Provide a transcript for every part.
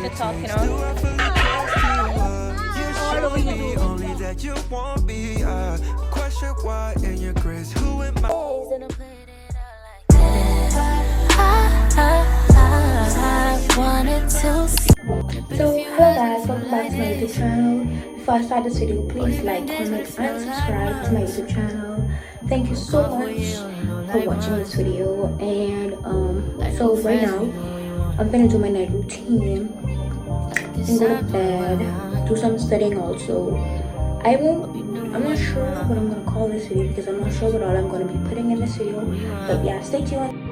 to talk, you know. Only that you won't be. Question why in your grace. Who am I? So hello guys, welcome back to my YouTube channel. Before I start this video, please like, comment, and subscribe to my YouTube channel. Thank you so much for watching this video. And so right now I'm gonna do my night routine and go to bed, do some studying also. I'm not sure what I'm gonna call this video because I'm not sure what all I'm gonna be putting in this video, but yeah, stay tuned.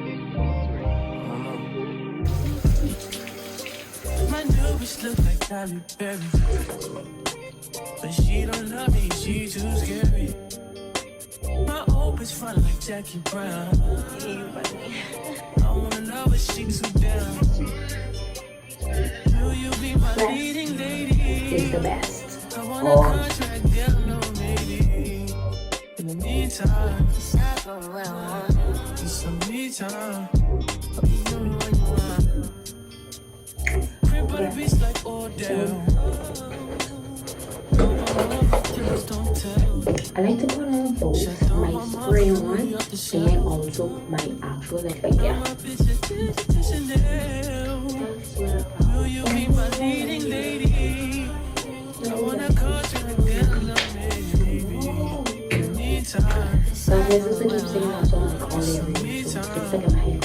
Look like Tyler Perry, but she don't love me, she too scary. My hope is fun like Jackie Brown. I wanna love her, she too down. Will you be my leading lady? Is the best. I wanna contract, girl, no maybe. In the meantime, it's some me time. But a beast like Odell. I like to put on both my spray on and also my actual like yeah. Will you be my leading lady? I wanna contract, girl, maybe. In the meantime, So this is the keep singing also like all the way. So it's like in my head.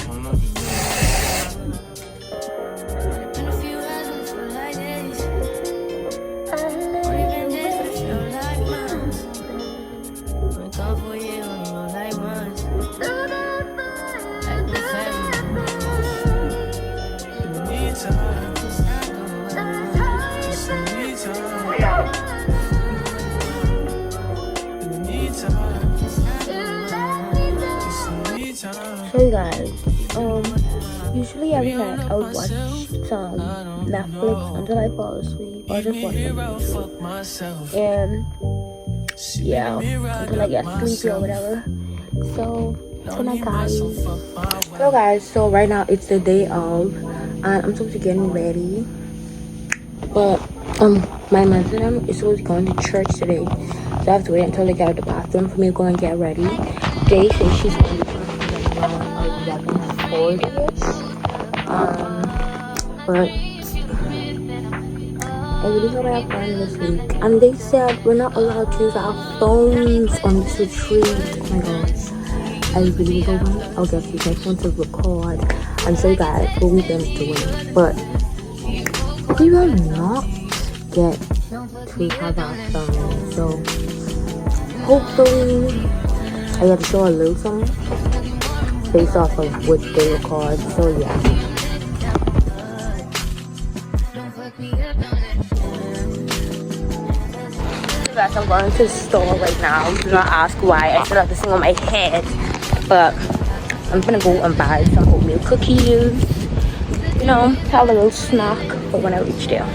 So you guys, usually every night I would watch some Netflix until I fall asleep or just watch Netflix. And yeah, until I get sleepy or whatever. So tonight guys, hello guys, so right now it's the day of and I'm supposed to get ready, but my mother is supposed to go into church today, so I have to wait until they get out of the bathroom for me to go and get ready. They say she's going to be around 11:40ish, but I really hope I have fun this week. And they said we're not allowed to use our phones on this retreat. Oh my gosh, I really hope I'll get to use my phone to record and show you guys what we've been doing, but we will not get to have our fun. So hopefully I get to show a little something based off of what they record. So yeah. Guys, I'm going to the store right now. Do not ask why. I still have this thing on my head, but I'm gonna go and buy some oatmeal cookies. You know, have a little snack for when I reach there.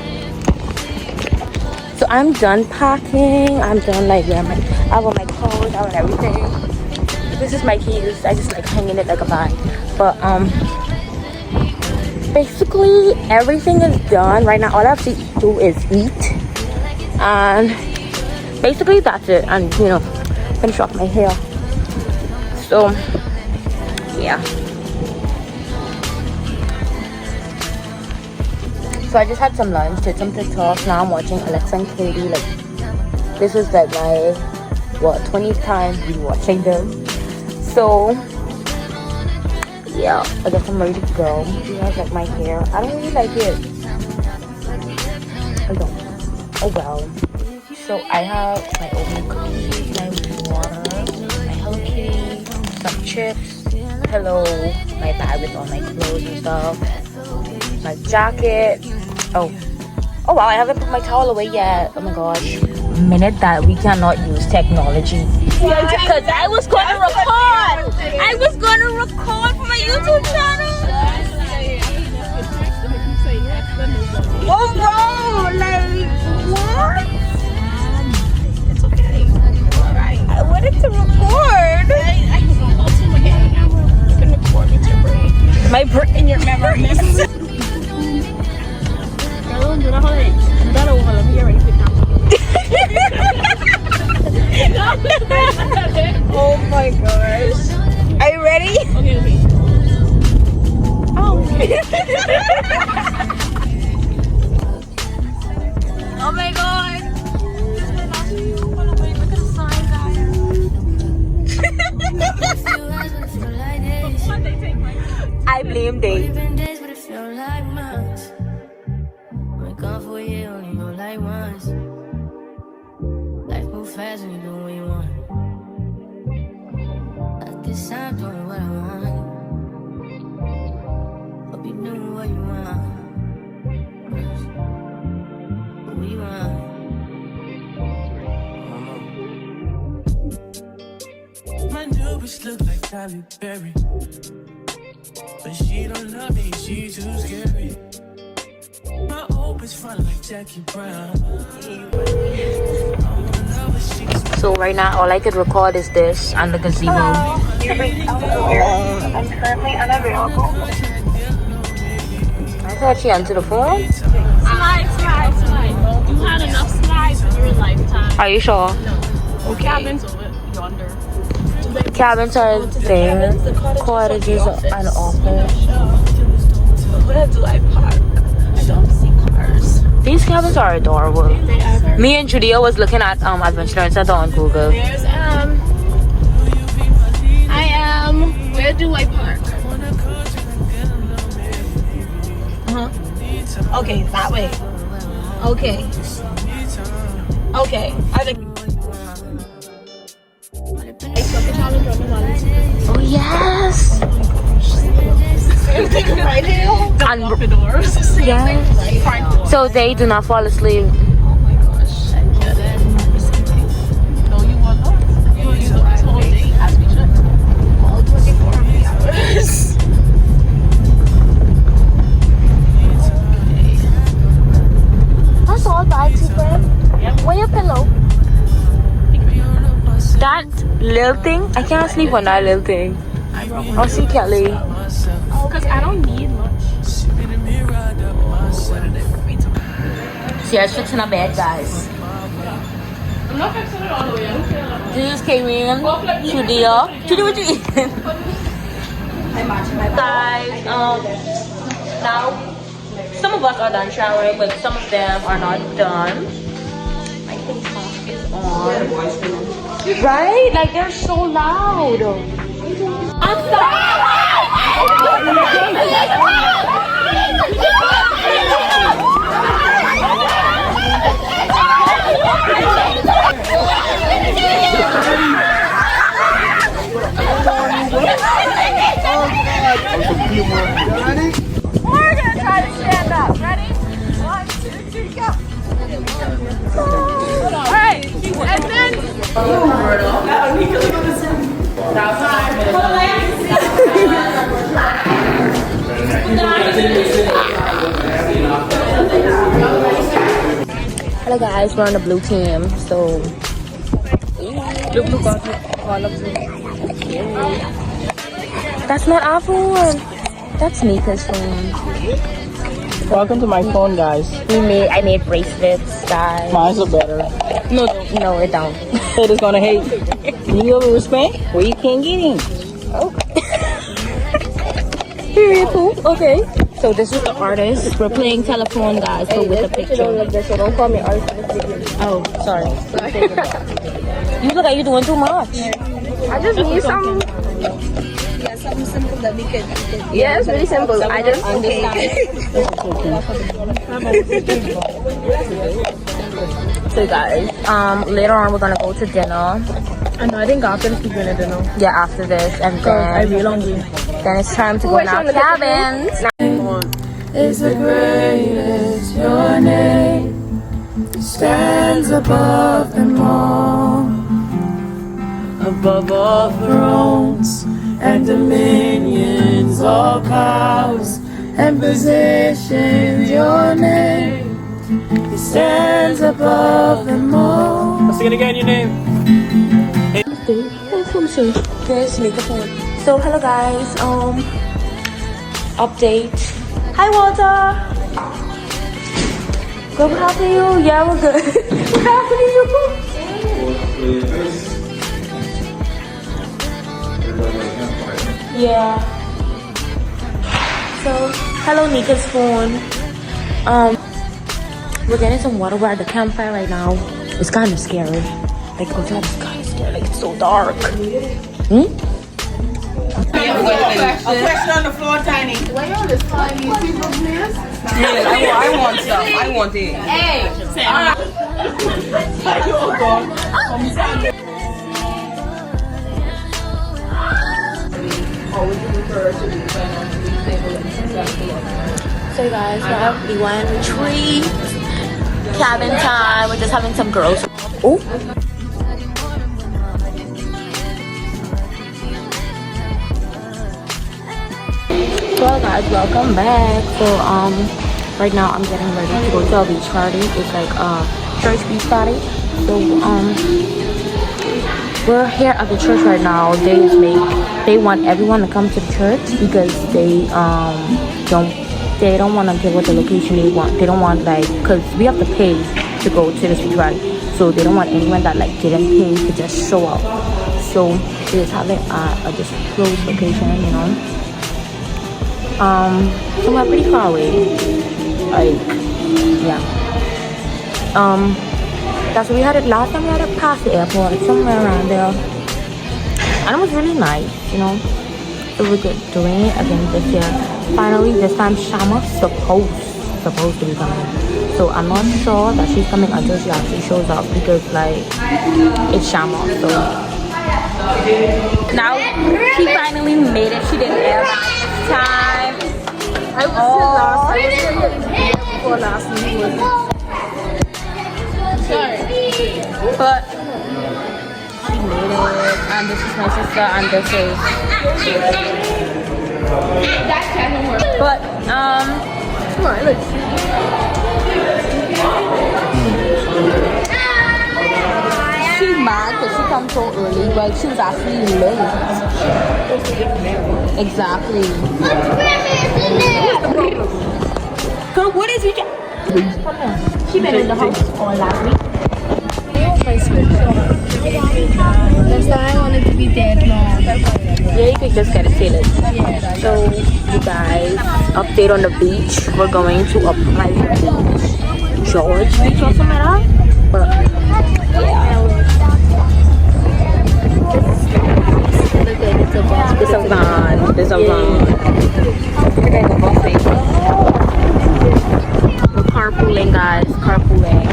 So I'm done packing. I'm done like I have all my clothes out and everything. This is my keys. I just like hanging it like a bag. But basically everything is done right now. All I have to do is eat, and basically that's it. And you know, finish off my hair. So yeah. So I just had some lunch, did some TikTok. Now I'm watching Alexa and Katie. Like this is like my 20th time watching them. So yeah, I guess I'm ready to go. You guys like my hair? I don't really like it. I don't. Oh well. So I have my oatmeal cookies, my water, my Hello Kitty, some chips, pillow, my bag with all my clothes and stuff, my jacket. Oh wow, I haven't put my towel away yet. Oh my gosh. Minute that we cannot use technology. Because I was going to record. I was going to record for my YouTube channel. Oh no, like what? It's okay. Alright. I wanted to record. I can also look at the camera. You can record with your brain. My brain in your memory. Oh my god. Look at the sign, guys. I blame Dave. Life move fast and you do what you want. At this time, doing what I want. Hope you do what you want. What you want. My new bitch look like Halle Berry, but she don't love me, she too scary. My old bitch fun like Jackie Brown. So right now, all I could record is this and the gazebo. I'm currently unavailable. I thought she answered the phone. Slide. You had enough slides in your lifetime. Are you sure? No. Okay. Cabins over yonder. Cabins are there. Cottages and office. Where do I park? I don't see cars. These cabins are adorable. They are very. Me and Julia was looking at Adventure Center on Google. There's where do I park? Okay, that way. Okay. I think. Oh yes. Right here. And The doors. yes. So they do not fall asleep. Oh my gosh. I get it. No, you want us. You use this whole day as we should. All 24 hours. That's all bags you grab. Where your pillow? That little thing? I can't sleep on that little thing. I'll see Kelly. Because I don't need much. See, I shit's in a bed, guys. I'm not fixing it all the way. This is Karen. Julia, what you eating? Guys, now some of us are done showering, but some of them are not done. My face mask is on. Right? Like they're so loud. I'm We're gonna try to stand up. Ready? 1, 2, 3, go. Alright, and then hello guys, we're on the blue team, so blue got all of them. That's not our phone. That's Nika's phone. Welcome to my phone, guys. I made bracelets, guys. Mine's are better. No, it don't. Haters gonna hate. You go over respect where you can't get in. Period, poop. Okay. So this is the artist. We're playing telephone, guys, but with a picture. Like this, so don't call me artist. Oh, sorry. You look like you're doing too much. I just need some. Yeah, something simple that we could. Yeah, it's really simple. I just So guys, later on we're gonna go to dinner. I know. I think after this we're gonna dinner. Yeah, after this, and then then it's time to go in our cabins. Is the greatest, your name stands above them all, above all thrones and dominions, all powers and positions. Your name, it stands above them all. Let's sing it again, your name. There's microphone. So hello guys, update. Hi Walter. Good, what happened to you? Yeah, we're good. What happened to you? Yeah. So Hello, Nika's phone. We're getting some water. We're at the campfire right now. It's kind of scary. Like, oh God, it's kind of scary. Like, it's so dark. A question on the floor, Tiny. Why all this tiny people here? Yeah, I want some. I want it. Hey, So guys, we went tree cabin time. We're just having some girls. Oh. Well guys, welcome back. So right now I'm getting ready to go to a beach party. It's like a church beach party. So we're here at the church right now. They want everyone to come to the church because they don't want to give us the location they want. They don't want like, because we have to pay to go to this beach party. So they don't want anyone that like didn't pay to just show up. So they just have it at a disclosed location, you know. Somewhere pretty far away. Like, yeah. That's where we had it last time. We had it past the airport, like somewhere around there. And it was really nice, you know. So we're doing it again this year. Finally, this time Shama's supposed to be coming. So I'm not sure that she's coming until she actually shows up because like it's Shama. So now she finally made it. She didn't have time. I was here before last week. Sorry. But she made it. And this is my sister and this is but she's mad because she comes so early. Like she was actually late. Exactly. Girl, what is it? Come here. She been in the house all last week. That's why I wanted to be dead long. Yeah, you could just get it tailored. So, you guys, update on the beach. We're going to a private beach. George Beach or something like that. But, yeah. There's a van. There's a van. We're carpooling, guys. Carpooling.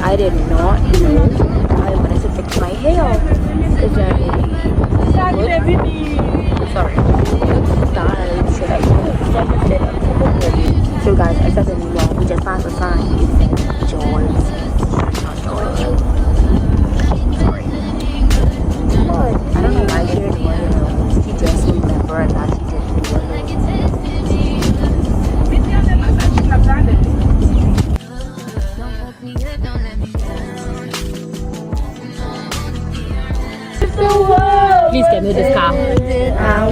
I did not know I wanted to fix my hair. Is that sorry. Guys, so guys, I said it wrong. We just passed a sign. It's George. Not George. Sorry. But I don't know why she didn't want to. She just remembered that she didn't want Please get me this car. I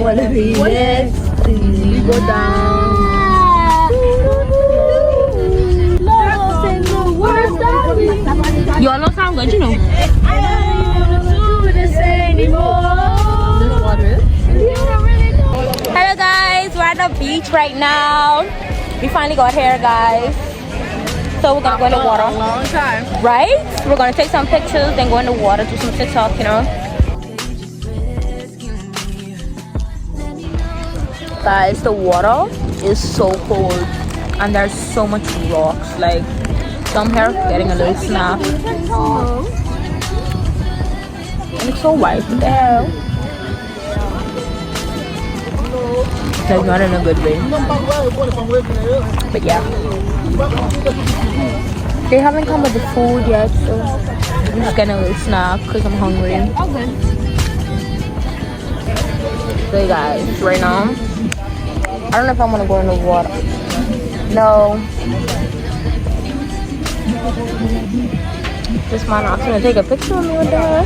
wanna be next to you. Go down. You all don't sound good, you know. I don't do this anymore. Hello guys, we're at the beach right now. We finally got here, guys. So we're gonna go in the water. Long time. Right? We're gonna take some pictures, then go in the water, do some TikTok, you know. Guys, the water is so cold and there's so much rocks. Like, some here getting a little snap. And it's so white. What the hell? Like, not in a good way. But yeah. They haven't come with the food yet, so I'm just getting a little snack because I'm hungry. So guys, right now, I don't know if I'm gonna go in the water. No. This man asked me to take a picture of me with her.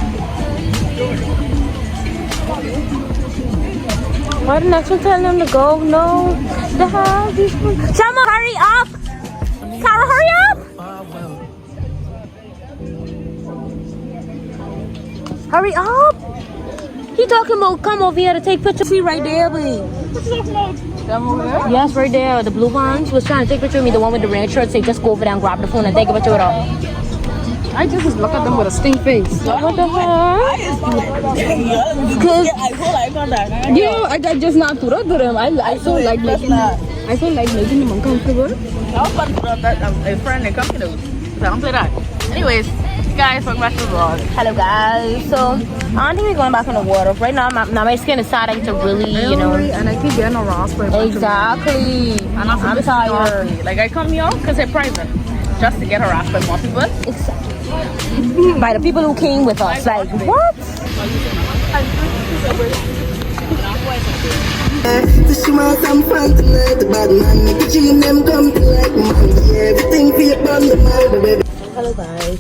Why didn't I tell them to go? No. The hell? Shama, hurry up! Kara, hurry up! Hurry up! He talking about come over here to take pictures. See right there, babe. Them over there? Yes, right there. The blue ones was trying to take a picture of me. The one with the red shirt say just go over there and grab the phone and take a picture with her. I just look at them with a stink face. What the hell? Cause I just not to them. I so like making them uncomfortable. I was about to put up that a friend and company. So I don't play that. Anyways, guys, welcome back to the vlog. Hello guys. So I don't think we're going back in the water. Right now my skin is starting to really, you know. And I keep getting a rash. Exactly. And I'm tired. Like I come here because they're private. Just to get harassed by more people. By the people who came with us. Like, what? So she want some fun tonight, the bad man. Make the dream them come to like man. Yeah, everything for your bum, the man, baby. Hello guys.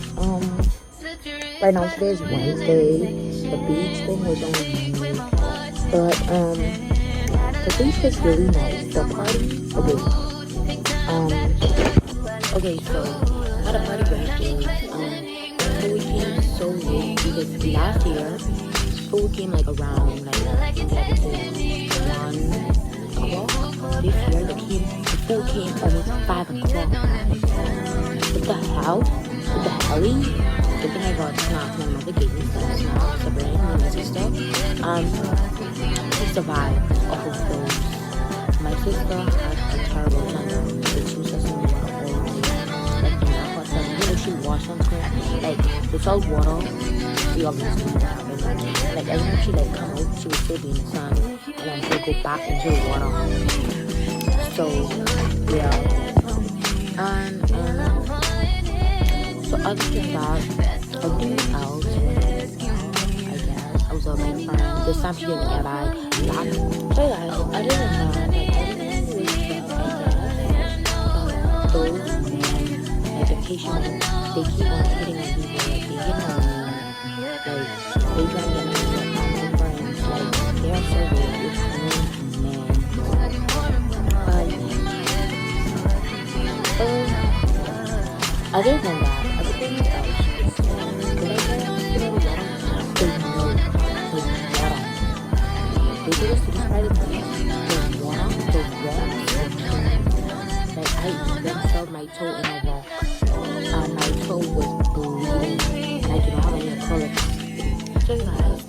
Right now today is Wednesday. The beach thing was on Monday. But the beach was really nice. The party, okay, so at a party Wednesday, food came so late because last year food came like around like 1 o'clock. This year the food came almost 5 o'clock. What the hell? What the helly? The thing I got snacks, my mother gave me some snacks, the brand and my sister. She survived off of those. My sister had a terrible time. She was just in water all day. Like in that hot sun, you know, she washed on her. Like the salt water, we obviously know what happened. Like every time she like come out, she would still be in the sun, and then she would go back into the water. So yeah, and so other than that, everything else, I guess I was with my friend. This time she didn't get back. So guys, other than that, like everything was those like vacation, they keep on hitting on people, like they hit on me, like they try to get me with my friends, like they are so weird with me, and other than that, everything else was good. They took us to this private place. The water, the rocks, like I even felt my toe in a rock. And my toe was bleeding. And I didn't have any acrylics. So guys,